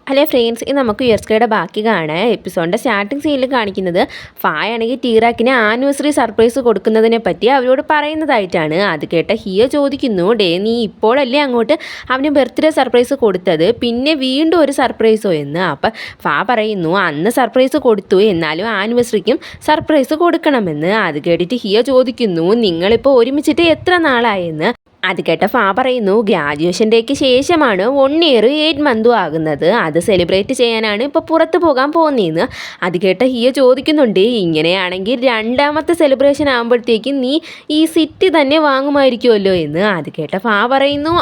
അല്ലേ ഫ്രണ്ട്സ്, ഇത് നമുക്ക് യുഎസ്കയുടെ ബാക്കി കാണാം. എപ്പിസോഡിൻ്റെ സ്റ്റാർട്ടിങ് സീനിൽ കാണിക്കുന്നത് ഫായ് ആണെങ്കിൽ ടീറാക്കിന് ആനിവേഴ്സറി സർപ്രൈസ് കൊടുക്കുന്നതിനെ പറ്റി അവരോട് പറയുന്നതായിട്ടാണ്. അത് കേട്ട ഹിയ ചോദിക്കുന്നു, ഡേ നീ ഇപ്പോഴല്ലേ അങ്ങോട്ട് അവന് ബർത്ത്ഡേ സർപ്രൈസ് കൊടുത്തത്, പിന്നെ വീണ്ടും ഒരു സർപ്രൈസോ എന്ന്. അപ്പം ഫാ പറയുന്നു, അന്ന് സർപ്രൈസ് കൊടുത്തു, എന്നാലും ആനിവേഴ്സറിക്കും സർപ്രൈസ് കൊടുക്കണമെന്ന്. അത് കേട്ടിട്ട് ഹിയ ചോദിക്കുന്നു, നിങ്ങളിപ്പോൾ ഒരുമിച്ചിട്ട് എത്ര നാളായെന്ന്. അത് കേട്ട ഫാ പറയുന്നു, ഗ്രാജുവേഷൻ ഡേക്ക് ശേഷമാണ് 1 ഇയർ 8 മന്തും ആകുന്നത്, അത് സെലിബ്രേറ്റ് ചെയ്യാനാണ് ഇപ്പോൾ പുറത്ത് പോകാൻ പോകുന്നതെന്ന്. അത് കേട്ട ഹിയ ചോദിക്കുന്നുണ്ട്, ഇങ്ങനെയാണെങ്കിൽ രണ്ടാമത്തെ സെലിബ്രേഷൻ ആകുമ്പോഴത്തേക്കും നീ ഈ സിറ്റി തന്നെ വാങ്ങുമായിരിക്കുമല്ലോ എന്ന്. അത് കേട്ട ഫാ പറയുന്നു,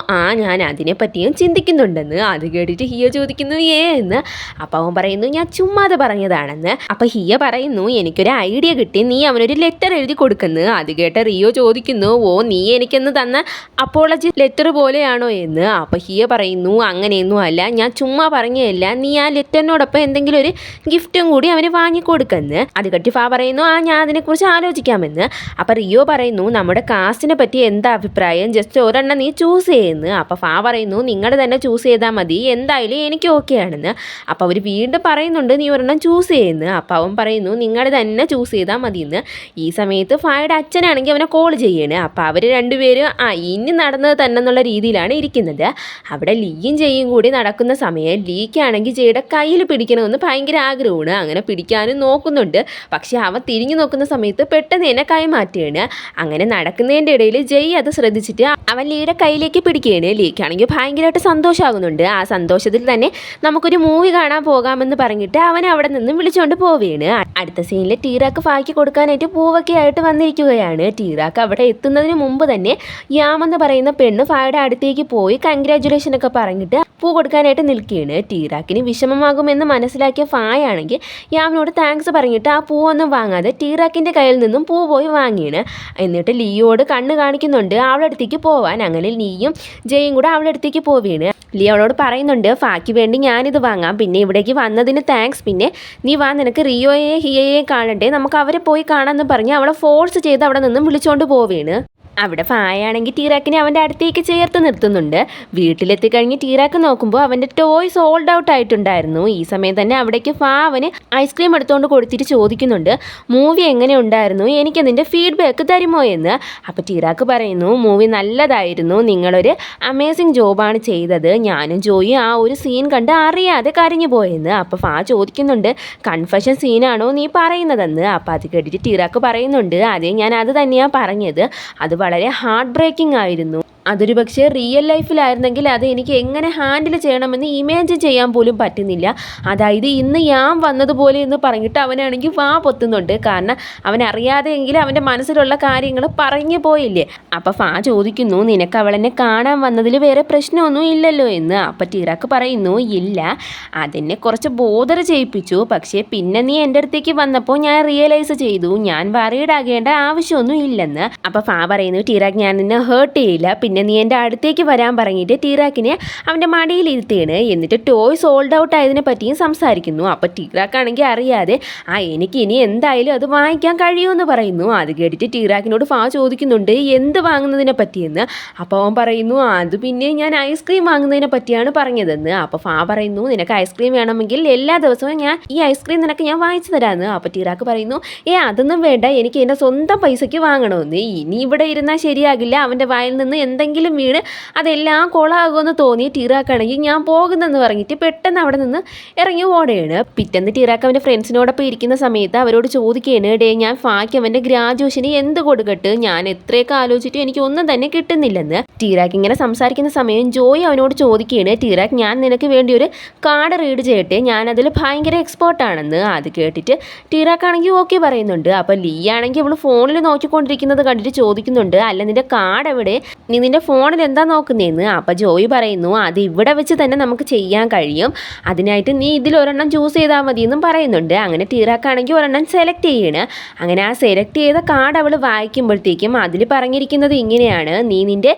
ഞാൻ അതിനെ പറ്റിയും ചിന്തിക്കുന്നുണ്ടെന്ന്. അത് കേട്ടിട്ട് ഹിയ ചോദിക്കുന്നു, എന്ന്. അപ്പോൾ അവൻ പറയുന്നു, ഞാൻ ചുമ്മാതെ പറഞ്ഞതാണെന്ന്. അപ്പോൾ ഹിയ പറയുന്നു, എനിക്കൊരു ഐഡിയ കിട്ടി, നീ അവനൊരു ലെറ്റർ എഴുതി കൊടുക്കുന്നു. അത് കേട്ട റിയോ ചോദിക്കുന്നു, നീ എനിക്കെന്ന് തന്ന അപ്പോളജി ലെറ്റർ പോലെയാണോ എന്ന്. അപ്പോൾ ഹിയ പറയുന്നു, അങ്ങനെയൊന്നും അല്ല, ഞാൻ ചുമ്മാ പറഞ്ഞതല്ല, നീ ആ ലെറ്ററിനോടൊപ്പം എന്തെങ്കിലും ഒരു ഗിഫ്റ്റും കൂടി അവന് വാങ്ങിക്കൊടുക്കുന്നു. അത് കെട്ടി ഫാ പറയുന്നു, ഞാൻ അതിനെക്കുറിച്ച് ആലോചിക്കാമെന്ന്. അപ്പോൾ റിയോ പറയുന്നു, നമ്മുടെ കാസ്റ്റിനെ പറ്റി എന്താ അഭിപ്രായം, ജസ്റ്റ് ഒരെണ്ണം നീ ചൂസ് ചെയ്യുന്നു. അപ്പോൾ ഫാ പറയുന്നു, നിങ്ങൾ തന്നെ ചൂസ് ചെയ്താൽ മതി, എന്തായാലും എനിക്ക് ഓക്കെ ആണെന്ന്. അപ്പോൾ അവർ വീണ്ടും പറയുന്നുണ്ട്, നീ ഒരെണ്ണം ചൂസ് ചെയ്യുന്നു. അപ്പോൾ അവൻ പറയുന്നു, നിങ്ങൾ തന്നെ ചൂസ് ചെയ്താൽ മതിയെന്ന്. ഈ സമയത്ത് ഫായുടെ അച്ഛനാണെങ്കിൽ അവനെ കോൾ ചെയ്യണേ. അപ്പോൾ അവർ രണ്ടുപേരും ഇനി നടന്നത് തന്നെ എന്നുള്ള രീതിയിലാണ് ഇരിക്കുന്നത്. അവിടെ ലീയും ജെയും കൂടി നടക്കുന്ന സമയം ലീക്കാണെങ്കിൽ ജെയുടെ കയ്യിൽ പിടിക്കണമെന്ന് ഭയങ്കര ആഗ്രഹമാണ്. അങ്ങനെ പിടിക്കാനും നോക്കുന്നുണ്ട്, പക്ഷേ അവൻ തിരിഞ്ഞു നോക്കുന്ന സമയത്ത് പെട്ടെന്ന് തന്നെ കൈ മാറ്റുകയാണ്. അങ്ങനെ നടക്കുന്നതിൻ്റെ ഇടയിൽ ജെയ് അത് ശ്രദ്ധിച്ചിട്ട് അവൻ ലീയുടെ കയ്യിലേക്ക് പിടിക്കുകയാണ്. ലീക്കാണെങ്കിൽ ഭയങ്കരമായിട്ട് സന്തോഷമാകുന്നുണ്ട്. ആ സന്തോഷത്തിൽ തന്നെ നമുക്കൊരു മൂവി കാണാൻ പോകാമെന്ന് പറഞ്ഞിട്ട് അവൻ അവിടെ നിന്ന് വിളിച്ചുകൊണ്ട് പോവുകയാണ്. അടുത്ത സീനിൽ ടീറാക്ക് ഫായ്ക്ക് കൊടുക്കാനായിട്ട് പൂവൊക്കെ ആയിട്ട് വന്നിരിക്കുകയാണ്. ടീറാക്ക് അവിടെ എത്തുന്നതിന് മുമ്പ് തന്നെ യാമെന്ന് പറയുന്ന പെണ്ണ് ഫായുടെ അടുത്തേക്ക് പോയി കൺഗ്രാജുലേഷൻ ഒക്കെ പറഞ്ഞിട്ട് പൂ കൊടുക്കാനായിട്ട് നിൽക്കുകയാണ്. ടീറാക്കിന് വിഷമമാകുമെന്ന് മനസ്സിലാക്കിയ ഫായാണെങ്കിൽ യാമിനോട് താങ്ക്സ് പറഞ്ഞിട്ട് ആ പൂവൊന്നും വാങ്ങാതെ ടീറാക്കിൻ്റെ കയ്യിൽ നിന്നും പൂ പോയി വാങ്ങിയാണ്. എന്നിട്ട് ലിയോട് കണ്ണ് കാണിക്കുന്നുണ്ട് അവളുടെ അടുത്തേക്ക് പോവാൻ. അങ്ങനെ ലിയും ജയും കൂടെ അവളുടെ അടുത്തേക്ക് പോവുകയാണ്. ലി അവളോട് പറയുന്നുണ്ട്, ഫായ്ക്ക് വേണ്ടി ഞാനിത് വാങ്ങാം, പിന്നെ ഇവിടേക്ക് വന്നതിന് താങ്ക്സ്, പിന്നെ നീ വാ, നിനക്ക് റിയോയെ ഹിയയെ കാണണ്ടേ, നമുക്ക് അവരെ പോയി കാണാമെന്ന് പറഞ്ഞ് അവളെ ഫോഴ്സ് ചെയ്ത് അവിടെ നിന്നും വിളിച്ചുകൊണ്ട് പോവുകയാണ്. അവിടെ ഫായാണെങ്കിൽ ടീറാക്കിനെ അവൻ്റെ അടുത്തേക്ക് ചേർത്ത് നിർത്തുന്നുണ്ട്. വീട്ടിലെത്തിക്കഴിഞ്ഞ് ടീറാക്ക് നോക്കുമ്പോൾ അവൻ്റെ ടോയ് സോൾഡ് ഔട്ട് ആയിട്ടുണ്ടായിരുന്നു. ഈ സമയം തന്നെ അവിടേക്ക് ഫാ അവന് ഐസ്ക്രീം എടുത്തുകൊണ്ട് കൊടുത്തിട്ട് ചോദിക്കുന്നുണ്ട്, മൂവി എങ്ങനെ ഉണ്ടായിരുന്നു, എനിക്കതിൻ്റെ ഫീഡ്ബാക്ക് തരുമോ എന്ന്. അപ്പോൾ ടീറാക്ക് പറയുന്നു, മൂവി നല്ലതായിരുന്നു, നിങ്ങളൊരു അമേസിങ് ജോബാണ് ചെയ്തത്, ഞാനും ജോയി ആ ഒരു സീൻ കണ്ട് അറിയാതെ കരഞ്ഞു പോയെന്ന്. അപ്പോൾ ഫാ ചോദിക്കുന്നുണ്ട്, കൺഫഷൻ സീനാണോ നീ പറയുന്നതെന്ന്. അപ്പോൾ അത് കേട്ടിട്ട് ടീറാക്ക് പറയുന്നുണ്ട്, അതെ, ഞാൻ അത് തന്നെയാണ് പറഞ്ഞത്, അത് വളരെ ഹാർട്ട് ബ്രേക്കിംഗ് ആയിരുന്നു, അതൊരു പക്ഷേ റിയൽ ലൈഫിലായിരുന്നെങ്കിൽ അത് എനിക്ക് എങ്ങനെ ഹാൻഡിൽ ചെയ്യണമെന്ന് ഇമാജിൻ ചെയ്യാൻ പോലും പറ്റുന്നില്ല, അതായത് ഇന്ന് ഞാൻ വന്നതുപോലെ എന്ന് പറഞ്ഞിട്ട് അവനാണെങ്കിൽ വാ പൊത്തുന്നുണ്ട്. കാരണം അവനറിയാതെയെങ്കിലും അവൻ്റെ മനസ്സിലുള്ള കാര്യങ്ങൾ പറഞ്ഞു പോയില്ലേ. അപ്പോൾ ഫാ ചോദിക്കുന്നു, നിനക്ക് അവളെന്നെ കാണാൻ വന്നതിൽ വേറെ പ്രശ്നമൊന്നും ഇല്ലല്ലോ എന്ന്. അപ്പോൾ ടീറാക്ക് പറയുന്നു, ഇല്ല, അതെന്നെ കുറച്ച് ബോധർ ചെയ്യിപ്പിച്ചു, പക്ഷേ പിന്നെ നീ എൻ്റെ അടുത്തേക്ക് വന്നപ്പോൾ ഞാൻ റിയലൈസ് ചെയ്തു ഞാൻ വറീഡ് ആകേണ്ട ആവശ്യമൊന്നും ഇല്ലെന്ന്. അപ്പോൾ ഫാ പറയുന്നു, ടീറാക്ക് ഞാൻ നിന്നെ ഹേർട്ട് ചെയ്യില്ല, പിന്നെ നീ എൻ്റെ അടുത്തേക്ക് വരാൻ പറഞ്ഞിട്ട് ടീറാക്കിനെ അവൻ്റെ മടിയിൽ ഇരുത്തുകയാണ്. എന്നിട്ട് ടോയ് സോൾഡ് ഔട്ട് ആയതിനെ പറ്റിയും സംസാരിക്കുന്നു. അപ്പോൾ ടീറാക്കാണെങ്കിൽ അറിയാതെ എനിക്ക് ഇനി എന്തായാലും അത് വാങ്ങിക്കാൻ കഴിയുമെന്ന് പറയുന്നു. അത് കേട്ടിട്ട് ടീറാക്കിനോട് ഫാ ചോദിക്കുന്നുണ്ട്, എന്ത് വാങ്ങുന്നതിനെ പറ്റിയെന്ന്. അപ്പോൾ അവൻ പറയുന്നു, അത് പിന്നെ ഞാൻ ഐസ്ക്രീം വാങ്ങുന്നതിനെ പറ്റിയാണ് പറഞ്ഞതെന്ന്. അപ്പോൾ ഫാ പറയുന്നു, നിനക്ക് ഐസ്ക്രീം വേണമെങ്കിൽ എല്ലാ ദിവസവും ഞാൻ ഈ ഐസ്ക്രീം നിനക്ക് ഞാൻ വാങ്ങിച്ചു തരാമെന്ന്. അപ്പോൾ ടീറാക്ക് പറയുന്നു, അതൊന്നും വേണ്ട, എനിക്ക് എൻ്റെ സ്വന്തം പൈസയ്ക്ക് വാങ്ങണമെന്ന്. ഇനി ഇവിടെ ഇരുന്നാൽ ശരിയാകില്ല, അവൻ്റെ വായിൽ നിന്ന് എന്തെങ്കിലും വീണ് അതെല്ലാം കൊളാകുമെന്ന് തോന്നി ടീറാക്കാണെങ്കിൽ ഞാൻ പോകുന്നെന്ന് പറഞ്ഞിട്ട് പെട്ടെന്ന് അവിടെ നിന്ന് ഇറങ്ങി ഓടുകയാണ്. പിറ്റേന്ന് ടീറാക്ക് അവൻ്റെ ഫ്രണ്ട്സിനോടൊപ്പം ഇരിക്കുന്ന സമയത്ത് അവരോട് ചോദിക്കുകയാണ്, ഡേ ഞാൻ ഫായ്ക്ക് അവൻ്റെ ഗ്രാജുവേഷന് എന്ത് കൊടുക്കട്ടെ, ഞാൻ എത്രയൊക്കെ ആലോചിച്ചിട്ടും എനിക്ക് ഒന്നും തന്നെ കിട്ടുന്നില്ലെന്ന്. ടീറാക്ക് ഇങ്ങനെ സംസാരിക്കുന്ന സമയം ജോയി അവനോട് ചോദിക്കുകയാണ്, ടീറാക്ക് ഞാൻ നിനക്ക് വേണ്ടി ഒരു കാർഡ് റീഡ് ചെയ്യട്ടെ, ഞാനതിൽ ഭയങ്കര എക്സ്പേർട്ടാണെന്ന്. അത് കേട്ടിട്ട് ടീറാക്കാണെങ്കിൽ ഓക്കെ പറയുന്നുണ്ട്. അപ്പോൾ ലീ ആണെങ്കിൽ അവൾ ഫോണിൽ നോക്കിക്കൊണ്ടിരിക്കുന്നത് കണ്ടിട്ട് ചോദിക്കുന്നുണ്ട്, അല്ല നിൻ്റെ കാർഡ് എവിടെ, നീ നിൻ്റെ ഫോണിൽ എന്താ നോക്കുന്നതെന്ന്. അപ്പോൾ ജോയി പറയുന്നു, അത് ഇവിടെ വെച്ച് തന്നെ നമുക്ക് ചെയ്യാൻ കഴിയും, അതിനായിട്ട് നീ ഇതിലൊരെണ്ണം ചൂസ് ചെയ്താൽ മതിയെന്നും പറയുന്നുണ്ട്. അങ്ങനെ ടീറാക്കാണെങ്കിൽ ഒരെണ്ണം സെലക്ട് ചെയ്യണം. അങ്ങനെ ആ സെലക്ട് ചെയ്ത കാർഡ് അവൾ വായിക്കുമ്പോഴത്തേക്കും അതിൽ പറഞ്ഞിരിക്കുന്നത് ഇങ്ങനെയാണ്, നീ നിൻ്റെ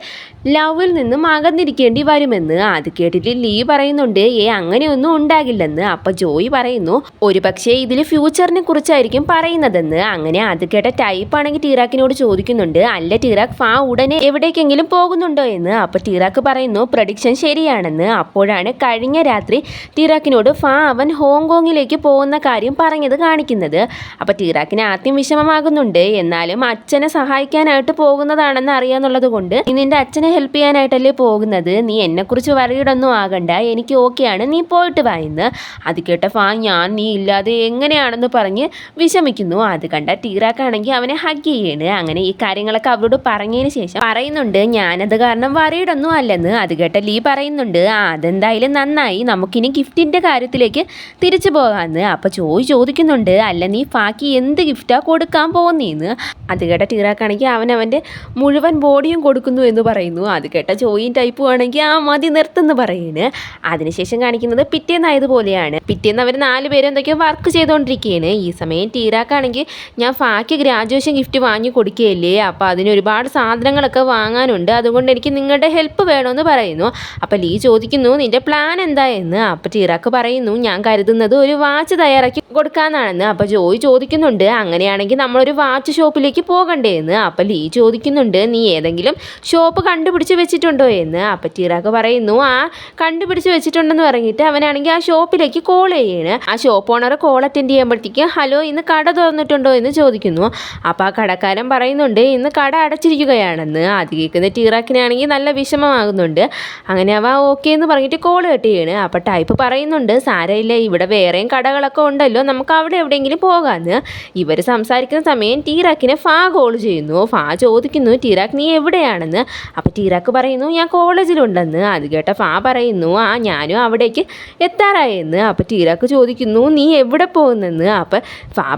ലവിൽ നിന്നും അകന്നിരിക്കേണ്ടി വരുമെന്ന്. അത് കേട്ടിട്ട് ലീ പറയുന്നുണ്ട്, അങ്ങനെയൊന്നും ഉണ്ടാകില്ലെന്ന്. അപ്പോൾ ജോയി പറയുന്നു, ഒരു പക്ഷേ ഇതിൽ ഫ്യൂച്ചറിനെ കുറിച്ചായിരിക്കും പറയുന്നതെന്ന്. അങ്ങനെ അത് കേട്ട ടൈപ്പ് ആണെങ്കിൽ ടീറാക്കിനോട് ചോദിക്കുന്നുണ്ട്, അല്ല ടീറാക്ക് ഫാ ഉടനെ എവിടേക്കെങ്കിലും പോകും പോകുന്നുണ്ടോ എന്ന്. അപ്പോൾ ടീറാക്ക് പറയുന്നു പ്രഡിക്ഷൻ ശരിയാണെന്ന്. അപ്പോഴാണ് കഴിഞ്ഞ രാത്രി ടീറാക്കിനോട് അവൻ ഹോങ്കോങ്ങിലേക്ക് പോകുന്ന കാര്യം പറഞ്ഞത് കാണിക്കുന്നത്. അപ്പോൾ ടീറാക്കിന് ആദ്യം വിഷമമാകുന്നുണ്ട്. എന്നാലും അച്ഛനെ സഹായിക്കാനായിട്ട് പോകുന്നതാണെന്ന് അറിയാന്നുള്ളത് കൊണ്ട് നീ നിന്റെ അച്ഛനെ ഹെൽപ്പ് ചെയ്യാനായിട്ടല്ലേ പോകുന്നത്, നീ എന്നെക്കുറിച്ച് വറിയിടൊന്നും ആകണ്ട, എനിക്ക് ഓക്കെയാണ്, നീ പോയിട്ട് വായിന്ന്. അത് കേട്ട ഞാൻ നീ ഇല്ലാതെ എങ്ങനെയാണെന്ന് പറഞ്ഞ് വിഷമിക്കുന്നു. അത് കണ്ട ടീറാക്കാണെങ്കിൽ അവനെ ഹഗ് ചെയ്യാണ്. അങ്ങനെ ഈ കാര്യങ്ങളൊക്കെ അവരോട് പറഞ്ഞതിന് ശേഷം പറയുന്നുണ്ട് ഞാനത് കാരണം വറിയിടൊന്നും അല്ലെന്ന്. അത് കേട്ട ലീ പറയുന്നുണ്ട് അതെന്തായാലും നന്നായി, നമുക്കിനി ഗിഫ്റ്റിൻ്റെ കാര്യത്തിലേക്ക് തിരിച്ചു പോകാമെന്ന്. അപ്പോൾ ചോദിക്കുന്നുണ്ട് അല്ല നീ ഫാക്ക് എന്ത് ഗിഫ്റ്റാണ് കൊടുക്കാൻ പോകുന്നതെന്ന്. അത് കേട്ട ടീറാക്കാണെങ്കിൽ അവൻ്റെ മുഴുവൻ ബോഡിയും കൊടുക്കുന്നു എന്ന് പറയുന്നു. അത് കേട്ട ജോയിൻ ടൈപ്പ് ആണെങ്കിൽ മതി നിർത്തുന്നു പറയുന്നു. അതിനുശേഷം കാണിക്കുന്നത് പിറ്റേന്നായതുപോലെയാണ്. പിറ്റേന്ന് അവർ 4 പേരും എന്തൊക്കെയോ വർക്ക് ചെയ്തുകൊണ്ടിരിക്കുകയാണ്. ഈ സമയം ടീറാക്കാണെങ്കിൽ ഞാൻ ഫാക്ക് ഗ്രാജുവേഷൻ ഗിഫ്റ്റ് വാങ്ങി കൊടുക്കുകയല്ലേ, അപ്പോൾ അതിന് ഒരുപാട് സാധനങ്ങളൊക്കെ വാങ്ങാനുണ്ട്, അതുകൊണ്ട് എനിക്ക് നിങ്ങളുടെ ഹെൽപ്പ് വേണമെന്ന് പറയുന്നു. അപ്പോൾ ലീ ചോദിക്കുന്നു നിൻ്റെ പ്ലാൻ എന്താ എന്ന്. അപ്പോൾ ടീറാക്ക് പറയുന്നു ഞാൻ കരുതുന്നത് ഒരു വാച്ച് തയ്യാറാക്കി കൊടുക്കാനാണെന്ന്. അപ്പോൾ ചോദിക്കുന്നുണ്ട് അങ്ങനെയാണെങ്കിൽ നമ്മളൊരു വാച്ച് ഷോപ്പിലേക്ക് പോകണ്ടേ എന്ന്. അപ്പോൾ ലീ ചോദിക്കുന്നുണ്ട് നീ ഏതെങ്കിലും ഷോപ്പ് കണ്ടുപിടിച്ച് വെച്ചിട്ടുണ്ടോ എന്ന്. അപ്പോൾ ടീറാക്ക് പറയുന്നു കണ്ടുപിടിച്ച് വെച്ചിട്ടുണ്ടെന്ന് പറഞ്ഞിട്ട് അവനാണെങ്കിൽ ആ ഷോപ്പിലേക്ക് കോൾ ചെയ്യാണ്. ആ ഷോപ്പ് ഓണർ കോൾ അറ്റൻഡ് ചെയ്യുമ്പോഴത്തേക്കും ഹലോ ഇന്ന് കട തുറന്നിട്ടുണ്ടോ എന്ന് ചോദിക്കുന്നു. അപ്പോൾ ആ കടക്കാരൻ പറയുന്നുണ്ട് ഇന്ന് കട അടച്ചിരിക്കുകയാണെന്ന്. അത് കേൾക്കുന്ന ടീറാക്കിനാണെങ്കിൽ നല്ല വിഷമമാകുന്നുണ്ട്. അങ്ങനെ അവ ഓക്കെ എന്ന് പറഞ്ഞിട്ട് കോൾ കട്ട് ചെയ്യാണ്. അപ്പോൾ ടൈപ്പ് പറയുന്നുണ്ട് സാരമില്ല, ഇവിടെ വേറെയും കടകളൊക്കെ ഉണ്ടല്ലോ, നമുക്ക് അവിടെ എവിടെയെങ്കിലും പോകാമെന്ന്. ഇവർ സംസാരിക്കുന്ന സമയം ടീറാക്കിനെ കോൾ ചെയ്യുന്നു. ചോദിക്കുന്നു ടീറാക്ക് നീ എവിടെയാണെന്ന്. അപ്പോൾ ടീറാക്ക് പറയുന്നു ഞാൻ കോളേജിലുണ്ടെന്ന്. അത് കേട്ട പറയുന്നു ഞാനും അവിടേക്ക് എത്താറായെന്ന്. അപ്പോൾ ടീറാക്ക് ചോദിക്കുന്നു നീ എവിടെ പോകുന്നെന്ന്. അപ്പോൾ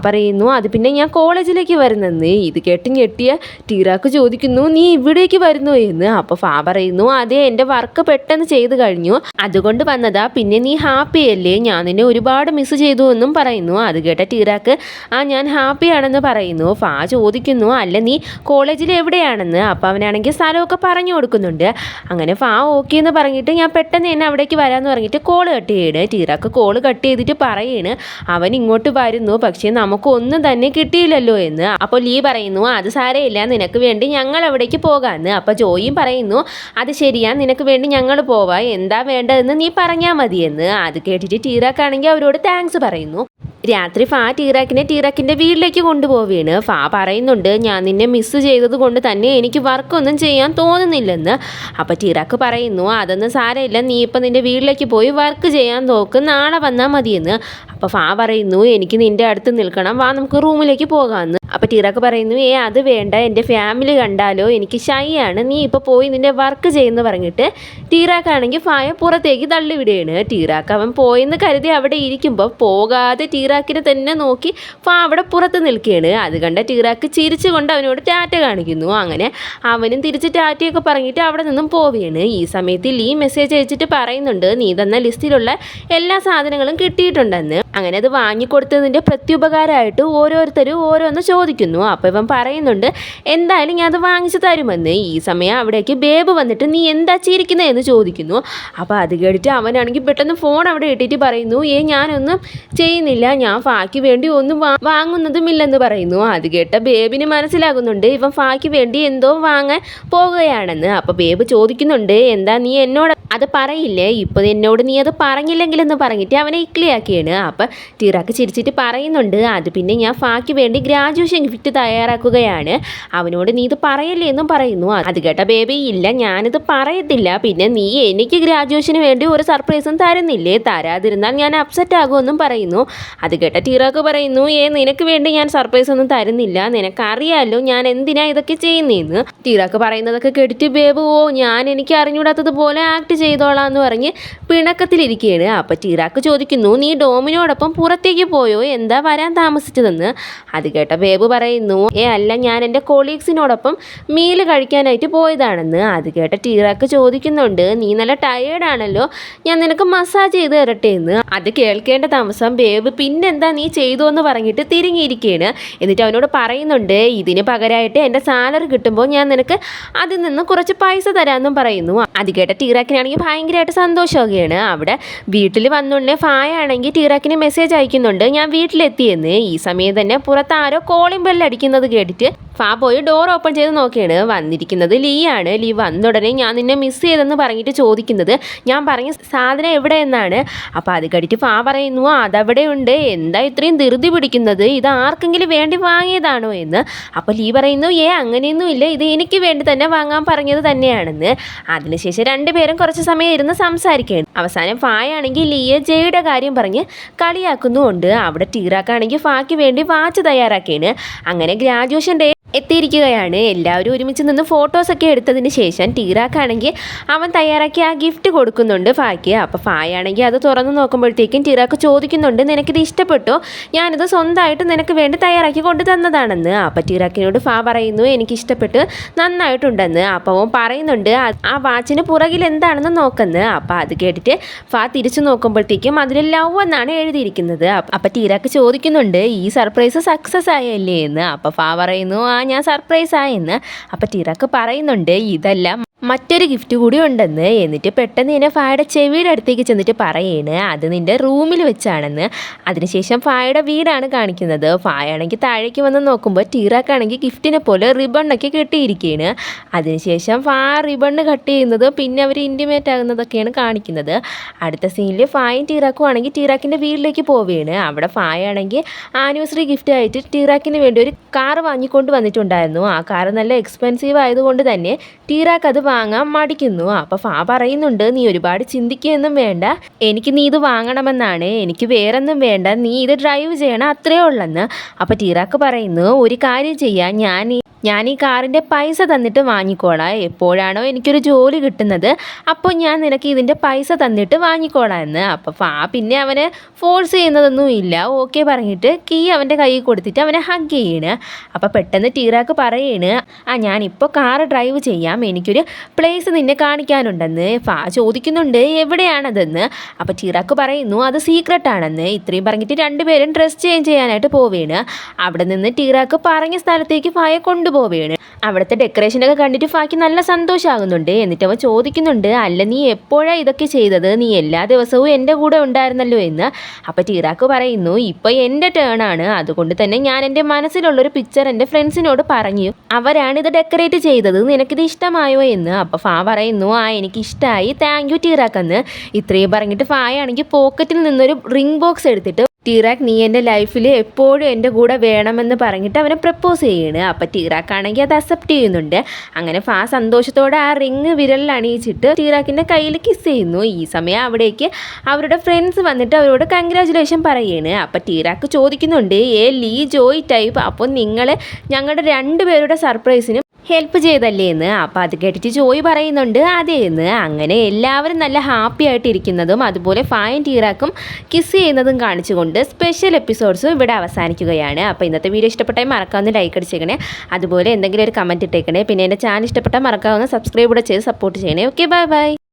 പറയുന്നു അത് പിന്നെ ഞാൻ കോളേജിലേക്ക് വരുന്നെന്ന്. ഇത് കേട്ട് ഞെട്ടിയ ടീറാക്ക് ചോദിക്കുന്നു നീ ഇവിടേക്ക് വരുന്നു എന്ന്. അപ്പോൾ പറയുന്നു അതെ എൻ്റെ വർക്ക് പെട്ടെന്ന് ചെയ്ത് കഴിഞ്ഞു, അതുകൊണ്ട് വന്നതാ, പിന്നെ നീ ഹാപ്പി അല്ലേ, ഞാൻ നിന്നെ ഒരുപാട് മിസ് ചെയ്തു എന്നും പറയുന്നു. അത് കേട്ട ടീറാക്ക് ഞാൻ ഹാപ്പിയാണെന്ന് പറയുന്നു. ചോദിക്കുന്നു അല്ല നീ കോളേജിൽ എവിടെയാണെന്ന്. അപ്പോൾ അവനാണെങ്കിൽ സ്ഥലമൊക്കെ പറഞ്ഞു കൊടുക്കുന്നുണ്ട്. അങ്ങനെ ഓക്കെ എന്ന് പറഞ്ഞിട്ട് ഞാൻ പെട്ടെന്ന് തന്നെ അവിടേക്ക് വരാമെന്ന് പറഞ്ഞിട്ട് കോൾ കട്ട് ചെയ്യണേ. ടീറാക്ക് കോൾ കട്ട് ചെയ്തിട്ട് പറയാണ് അവൻ ഇങ്ങോട്ട് വരുന്നു, പക്ഷേ നമുക്കൊന്നും തന്നെ കിട്ടിയില്ലല്ലോ എന്ന്. അപ്പോൾ ലീ പറയുന്നു അത് സാരമില്ല, നിനക്ക് വേണ്ടി ഞങ്ങൾ അവിടേക്ക് പോകാമെന്ന്. അപ്പോൾ ജോയിയും പറയുന്നു അത് ശരിയാ, നിനക്ക് വേണ്ടി ഞങ്ങൾ പോവാം, എന്താ വേണ്ടതെന്ന് നീ പറഞ്ഞാൽ മതിയെന്ന്. അത് കേട്ടിട്ട് ടീറാക്കാണെങ്കിൽ അവരോട് താങ്ക്സ് പറയുന്നു. രാത്രി ടീറാക്കിൻ്റെ വീട്ടിലേക്ക് കൊണ്ടുപോവുകയാണ്. പറയുന്നുണ്ട് ഞാൻ നിന്നെ മിസ് ചെയ്തത് കൊണ്ട് തന്നെ എനിക്ക് വർക്കൊന്നും ചെയ്യാൻ തോന്നുന്നില്ലെന്ന്. അപ്പോൾ ടീറാക്ക് പറയുന്നു അതൊന്നും സാരമില്ല, നീ ഇപ്പം നിൻ്റെ വീട്ടിലേക്ക് പോയി വർക്ക് ചെയ്യാൻ നോക്ക്, നാളെ വന്നാൽ മതിയെന്ന്. അപ്പോൾ പറയുന്നു എനിക്ക് നിൻ്റെ അടുത്ത് നിൽക്കണം, വാ നമുക്ക് റൂമിലേക്ക് പോകാമെന്ന്. അപ്പോൾ ടീറാക്ക് പറയുന്നു അത് വേണ്ട, എൻ്റെ ഫാമിലി കണ്ടാലോ, എനിക്ക് ഷൈ ആണ്, നീ ഇപ്പോൾ പോയി നിൻ്റെ വർക്ക് ചെയ്യുന്നു പറഞ്ഞിട്ട് ടീറാക്കാണെങ്കിൽ പുറത്തേക്ക് തള്ളിവിടുകയാണ്. ടീറാക്ക് അവൻ പോയെന്ന് കരുതി അവിടെ ഇരിക്കുമ്പോൾ പോകാതെ ടീറാക്കിനെ തന്നെ നോക്കി അവിടെ പുറത്ത് നിൽക്കുകയാണ്. അത് കണ്ട ടീറാക്ക് ചിരിച്ചുകൊണ്ട് അവനോട് ടാറ്റ കാണിക്കുന്നു. അങ്ങനെ അവനും തിരിച്ച് ടാറ്റയൊക്കെ പറഞ്ഞിട്ട് അവിടെ നിന്നും പോവുകയാണ്. ഈ സമയത്ത് ലീ മെസ്സേജ് അയച്ചിട്ട് പറയുന്നുണ്ട് നീ തന്ന ലിസ്റ്റിലുള്ള എല്ലാ സാധനങ്ങളും കിട്ടിയിട്ടുണ്ടെന്ന്. അങ്ങനെ അത് വാങ്ങിക്കൊടുത്തതിൻ്റെ പ്രത്യുപകാരമായിട്ട് ഓരോരുത്തരും ഓരോന്ന് ചോദിക്കുന്നു. അപ്പോൾ ഇവൻ പറയുന്നുണ്ട് എന്തായാലും ഞാൻ അത് വാങ്ങിച്ചു തരുമെന്ന്. ഈ സമയം അവിടേക്ക് ബേബ് വന്നിട്ട് നീ എന്താ ചിരിക്കുന്നതെന്ന് ചോദിക്കുന്നു. അപ്പോൾ അത് കേട്ടിട്ട് അവനാണെങ്കിൽ പെട്ടെന്ന് ഫോൺ അവിടെ ഇട്ടിട്ട് പറയുന്നു ഞാനൊന്നും ചെയ്യുന്നില്ല, ഞാൻ ഫാക്ക് വേണ്ടി ഒന്നും വാങ്ങുന്നതുമില്ലെന്ന് പറയുന്നു. അത് കേട്ട ബേബിന് മനസ്സിലാകുന്നുണ്ട് ഇവൻ ഫാക്ക് വേണ്ടി എന്തോ വാങ്ങാൻ പോകുകയാണെന്ന്. അപ്പോൾ ബേബ് ചോദിക്കുന്നുണ്ട് എന്താ നീ എന്നോട് അത് പറയില്ലേ, ഇപ്പോൾ എന്നോട് നീ അത് പറഞ്ഞില്ലെങ്കിലെന്ന് പറഞ്ഞിട്ട് അവനെ ഇക്ലിയാക്കിയാണ്. അപ്പോൾ ടീറാക്ക് ചിരിച്ചിട്ട് പറയുന്നുണ്ട് അത് പിന്നെ ഞാൻ ഫാക്ക് വേണ്ടി ഗ്രാജുവേഷൻ ഗിഫ്റ്റ് തയ്യാറാക്കുകയാണ്, അവനോട് നീ ഇത് പറയല്ലേ എന്നും പറയുന്നു. അത് കേട്ട ബേബി ഇല്ല ഞാനിത് പറയത്തില്ല, പിന്നെ നീ എനിക്ക് ഗ്രാജുവേഷന് വേണ്ടി ഒരു സർപ്രൈസും തരുന്നില്ലേ, തരാതിരുന്നാൽ ഞാൻ അപ്സെറ്റ് ആകുമെന്നും പറയുന്നു. അത് കേട്ട ടീറാക്ക് പറയുന്നു നിനക്ക് വേണ്ടി ഞാൻ സർപ്രൈസ് ഒന്നും തരുന്നില്ല, നിനക്കറിയാമല്ലോ ഞാൻ എന്തിനാ ഇതൊക്കെ ചെയ്യുന്നതെന്ന്. ടീറാക്ക് പറയുന്നതൊക്കെ കേട്ടിട്ട് ബേബു ഞാൻ എനിക്ക് അറിഞ്ഞൂടാത്തതുപോലെ ആക്ട് ചെയ്തോളാം എന്ന് പറഞ്ഞ് പിണക്കത്തിലിരിക്കുകയാണ്. അപ്പോൾ ടീറാക്ക് ചോദിക്കുന്നു നീ ഡോമിനോടൊപ്പം പുറത്തേക്ക് പോയോ, എന്താ വരാൻ താമസിച്ചതെന്ന്. അത് കേട്ട ബേബു പറയുന്നു അല്ല ഞാൻ എൻ്റെ കൊളീഗ്സിനോടൊപ്പം മീൽ കഴിക്കാനായിട്ട് പോയതാണെന്ന്. അത് കേട്ട ടീറാക്ക് ചോദിക്കുന്നുണ്ട് നീ നല്ല ടയേർഡാണല്ലോ, ഞാൻ നിനക്ക് മസാജ് ചെയ്ത് തരട്ടെ എന്ന്. അത് കേൾക്കേണ്ട താമസം ബേബ് പിന്നെന്താ നീ ചെയ്തു എന്ന് പറഞ്ഞിട്ട് തിരിങ്ങിയിരിക്കുകയാണ്. എന്നിട്ട് അവനോട് പറയുന്നുണ്ട് ഇതിന് പകരമായിട്ട് എൻ്റെ സാലറി കിട്ടുമ്പോൾ ഞാൻ നിനക്ക് അതിൽ നിന്ന് കുറച്ച് പൈസ തരാമെന്നും പറയുന്നു. അത് കേട്ട ടീറാക്കിനാണെങ്കിൽ ഭയങ്കരമായിട്ട് സന്തോഷമാവുകയാണ്. അവിടെ വീട്ടിൽ വന്നുകൊണ്ട് ആണെങ്കിൽ ടീറാക്കിന് മെസ്സേജ് അയക്കുന്നുണ്ട് ഞാൻ വീട്ടിലെത്തിയെന്ന്. ഈ സമയം തന്നെ പുറത്ത് ആരോ കോളിംഗ് ബെല്ല് അടിക്കുന്നത് കേട്ടിട്ട് ഫാ പോയി ഡോർ ഓപ്പൺ ചെയ്ത് നോക്കിയാണ്. വന്നിരിക്കുന്നത് ലീ ആണ്. ലീ വന്ന ഉടനെ ഞാൻ നിന്നെ മിസ് ചെയ്തെന്ന് പറഞ്ഞിട്ട് ചോദിക്കുന്നത് ഞാൻ പറഞ്ഞ സാധനം എവിടെ എന്നാണ്. അപ്പോൾ അത് കണ്ടിട്ട് ഫാ പറയുന്നു അതവിടെ ഉണ്ട്, എന്താ ഇത്രയും ധൃതി പിടിക്കുന്നത്, ഇത് ആർക്കെങ്കിലും വേണ്ടി വാങ്ങിയതാണോ എന്ന്. അപ്പോൾ ലീ പറയുന്നു അങ്ങനെയൊന്നുമില്ല, ഇത് എനിക്ക് വേണ്ടി തന്നെ വാങ്ങാൻ പറഞ്ഞത് തന്നെയാണെന്ന്. അതിനുശേഷം രണ്ടുപേരും കുറച്ച് സമയം ഇരുന്ന് സംസാരിക്കുകയാണ്. അവസാനം ഫായാണെങ്കിൽ ലീയെ ജയുടെ കാര്യം പറഞ്ഞ് കളിയാക്കുന്നുമുണ്ട്. അവിടെ ടീറാക്കാണെങ്കിൽ ഫായ്ക്ക് വേണ്ടി വാച്ച് തയ്യാറാക്കിയാണ്. അങ്ങനെ ഗ്രാജുവേഷൻ ഡേ എത്തിയിരിക്കുകയാണ്. എല്ലാവരും ഒരുമിച്ച് നിന്ന് ഫോട്ടോസൊക്കെ എടുത്തതിന് ശേഷം ടീറാക്കാണെങ്കിൽ അവൻ തയ്യാറാക്കി ആ ഗിഫ്റ്റ് കൊടുക്കുന്നുണ്ട് ഫായ്ക്ക്. അപ്പോൾ ഫായാണെങ്കിൽ അത് തുറന്ന് നോക്കുമ്പോഴത്തേക്കും ടീറാക്ക് ചോദിക്കുന്നുണ്ട് നിനക്കിത് ഇഷ്ടപ്പെട്ടോ, ഞാനിത് സ്വന്തമായിട്ട് നിനക്ക് വേണ്ടി തയ്യാറാക്കി കൊണ്ട് തന്നതാണെന്ന്. അപ്പോൾ ടീറാക്കിനോട് ഫാ പറയുന്നു എനിക്ക് ഇഷ്ടപ്പെട്ട് നന്നായിട്ടുണ്ടെന്ന്. അപ്പോൾ അവൻ പറയുന്നുണ്ട് ആ വാച്ചിന് പുറകിൽ എന്താണെന്ന് നോക്കുന്നത്. അപ്പോൾ അത് കേട്ടിട്ട് ഫാ തിരിച്ചു നോക്കുമ്പോഴത്തേക്കും അതിൽ ലവ് എന്നാണ് എഴുതിയിരിക്കുന്നത്. അപ്പോൾ ടീറാക്ക് ചോദിക്കുന്നുണ്ട് ഈ സർപ്രൈസ് സക്സസ് ആയല്ലേ എന്ന്. അപ്പോൾ ഫാ പറയുന്നു ഞാൻ സർപ്രൈസ് ആയെന്ന്. അപ്പോൾ ടീറാക്ക് പറയുന്നുണ്ട് ഇതെല്ലാം മറ്റൊരു ഗിഫ്റ്റ് കൂടി ഉണ്ടെന്ന്. എന്നിട്ട് പെട്ടെന്ന് തന്നെ ഫായുടെ ചെവിയുടെ അടുത്തേക്ക് ചെന്നിട്ട് പറയാണ് അത് നിൻ്റെ റൂമിൽ വെച്ചാണെന്ന്. അതിനുശേഷം ഫായുടെ വീടാണ് കാണിക്കുന്നത്. ഫായാണെങ്കിൽ താഴേക്ക് വന്ന് നോക്കുമ്പോൾ ടീറാക്കാണെങ്കിൽ ഗിഫ്റ്റിനെ പോലെ റിബണ്ണൊക്കെ കെട്ടിയിരിക്കുകയാണ്. അതിനുശേഷം ഫാ റിബണ്ണ് കട്ട് ചെയ്യുന്നത് പിന്നെ അവർ ഇൻറ്റിമേറ്റ് ആകുന്നതൊക്കെയാണ് കാണിക്കുന്നത്. അടുത്ത സീനിൽ ഫായും ടീറാക്കും ആണെങ്കിൽ ടീറാക്കിൻ്റെ വീട്ടിലേക്ക് പോവുകയാണ്. അവിടെ ഫായാണെങ്കിൽ ആനിവേഴ്സറി ഗിഫ്റ്റ് ആയിട്ട് ടീറാക്കിന് വേണ്ടി ഒരു കാർ വാങ്ങിക്കൊണ്ട് വന്നിട്ടുണ്ടായിരുന്നു. ആ കാർ നല്ല എക്സ്പെൻസീവ് ആയതുകൊണ്ട് തന്നെ ടീറാക്ക് അത് വാങ്ങാൻ മടിക്കുന്നു. അപ്പോൾ ഫാ പറയുന്നുണ്ട് നീ ഒരുപാട് ചിന്തിക്കുകയൊന്നും വേണ്ട, എനിക്ക് നീ ഇത് വാങ്ങണമെന്നാണ്, എനിക്ക് വേറൊന്നും വേണ്ട, നീ ഇത് ഡ്രൈവ് ചെയ്യണം അത്രേ ഉള്ളെന്ന്. അപ്പോൾ ടീറാക്ക് പറയുന്നു ഒരു കാര്യം ചെയ്യാം, ഞാൻ ഈ കാറിൻ്റെ പൈസ തന്നിട്ട് വാങ്ങിക്കോളാം, എപ്പോഴാണോ എനിക്കൊരു ജോലി കിട്ടുന്നത് അപ്പോൾ ഞാൻ നിനക്ക് ഇതിൻ്റെ പൈസ തന്നിട്ട് വാങ്ങിക്കോളാം എന്ന്. അപ്പോൾ ഫാ പിന്നെ അവനെ ഫോഴ്സ് ചെയ്യുന്നതൊന്നും ഇല്ല, ഓക്കെ പറഞ്ഞിട്ട് കീ അവൻ്റെ കയ്യിൽ കൊടുത്തിട്ട് അവനെ ഹഗ് ചെയ്യണ്. അപ്പോൾ പെട്ടെന്ന് ടീറാക്ക് പറയണ് ഞാനിപ്പോൾ കാറ് ഡ്രൈവ് ചെയ്യാം, എനിക്കൊരു പ്ലേസ് നിന്നെ കാണിക്കാനുണ്ടെന്ന്. ഫാ ചോദിക്കുന്നുണ്ട് എവിടെയാണതെന്ന്. അപ്പോൾ ടീറാക്ക് പറയുന്നു അത് സീക്രട്ടാണെന്ന്. ഇത്രയും പറഞ്ഞിട്ട് രണ്ടുപേരും ഡ്രസ് ചേഞ്ച് ചെയ്യാനായിട്ട് പോവുകയാണ്. അവിടെ നിന്ന് ടീറാക്ക് പറഞ്ഞ സ്ഥലത്തേക്ക് ഫായെ കൊണ്ടുപോവുകയാണ്. അവിടുത്തെ ഡെക്കറേഷനൊക്കെ കണ്ടിട്ട് ഫായ്ക്ക് നല്ല സന്തോഷമാകുന്നുണ്ട്. എന്നിട്ട് അവൻ ചോദിക്കുന്നുണ്ട് അല്ല നീ എപ്പോഴാണ് ഇതൊക്കെ ചെയ്തത്, നീ എല്ലാ ദിവസവും എൻ്റെ കൂടെ ഉണ്ടായിരുന്നല്ലോ എന്ന്. അപ്പോൾ ടീറാക്ക് പറയുന്നു ഇപ്പോൾ എൻ്റെ ടേൺ ആണ്, അതുകൊണ്ട് തന്നെ ഞാൻ എൻ്റെ മനസ്സിലുള്ളൊരു പിക്ചർ എൻ്റെ ഫ്രണ്ട്സിനോട് പറഞ്ഞു, അവരാണ് ഇത് ഡെക്കറേറ്റ് ചെയ്തത്, നിനക്കിത് ഇഷ്ടമായോ എന്ന്. അപ്പോൾ ഫാ പറയുന്നു എനിക്ക് ഇഷ്ടമായി, താങ്ക് യു ടീറാക്കെന്ന്. ഇത്രയും പറഞ്ഞിട്ട് ഫായാണെങ്കിൽ പോക്കറ്റിൽ നിന്നൊരു റിംഗ് ബോക്സ് എടുത്തിട്ട് ടീറാക്ക് നീ എൻ്റെ ലൈഫിൽ എപ്പോഴും എൻ്റെ കൂടെ വേണമെന്ന് പറഞ്ഞിട്ട് അവനെ പ്രപ്പോസ് ചെയ്യണ്. അപ്പോൾ ടീറാക്കാണെങ്കിൽ അത് അക്സെപ്റ്റ് ചെയ്യുന്നുണ്ട്. അങ്ങനെ ഫാ സന്തോഷത്തോടെ ആ റിങ് വിരലിൽ അണിയിച്ചിട്ട് ടീറാക്കിൻ്റെ കയ്യിൽ കിസ് ചെയ്യുന്നു. ഈ സമയം അവിടേക്ക് അവരുടെ ഫ്രണ്ട്സ് വന്നിട്ട് അവരോട് കൺഗ്രാജുലേഷൻ പറയാണ്. അപ്പോൾ ടീറാക്ക് ചോദിക്കുന്നുണ്ട് ലീ ജോയ് ടൈപ്പ്, അപ്പോൾ നിങ്ങൾ ഞങ്ങളുടെ രണ്ടുപേരുടെ സർപ്രൈസിനും ഹെൽപ്പ് ചെയ്തല്ലേ എന്ന്. അപ്പോൾ അത് കേട്ടിട്ട് ജോയ് പറയുന്നുണ്ട് അതേ എന്ന്. അങ്ങനെ എല്ലാവരും നല്ല ഹാപ്പി ആയിട്ടിരിക്കുന്നതും അതുപോലെ ഫായും ടീറാക്കും കിസ് ചെയ്യുന്നതും കാണിച്ചുകൊണ്ട് സ്പെഷ്യൽ എപ്പിസോഡ്സും ഇവിടെ അവസാനിക്കുകയാണ്. അപ്പോൾ ഇന്നത്തെ വീഡിയോ ഇഷ്ടപ്പെട്ടാൽ മറക്കാവുന്ന ലൈക്ക് അടിച്ചേക്കണേ, അതുപോലെ എന്തെങ്കിലും ഒരു കമൻറ്റ് ഇട്ടേക്കണേ. പിന്നെ എൻ്റെ ചാനൽ ഇഷ്ടപ്പെട്ടാൽ മറക്കാവുന്ന സബ്സ്ക്രൈബ് കൂടെ ചെയ്ത് സപ്പോർട്ട് ചെയ്യണേ. Okay bye bye.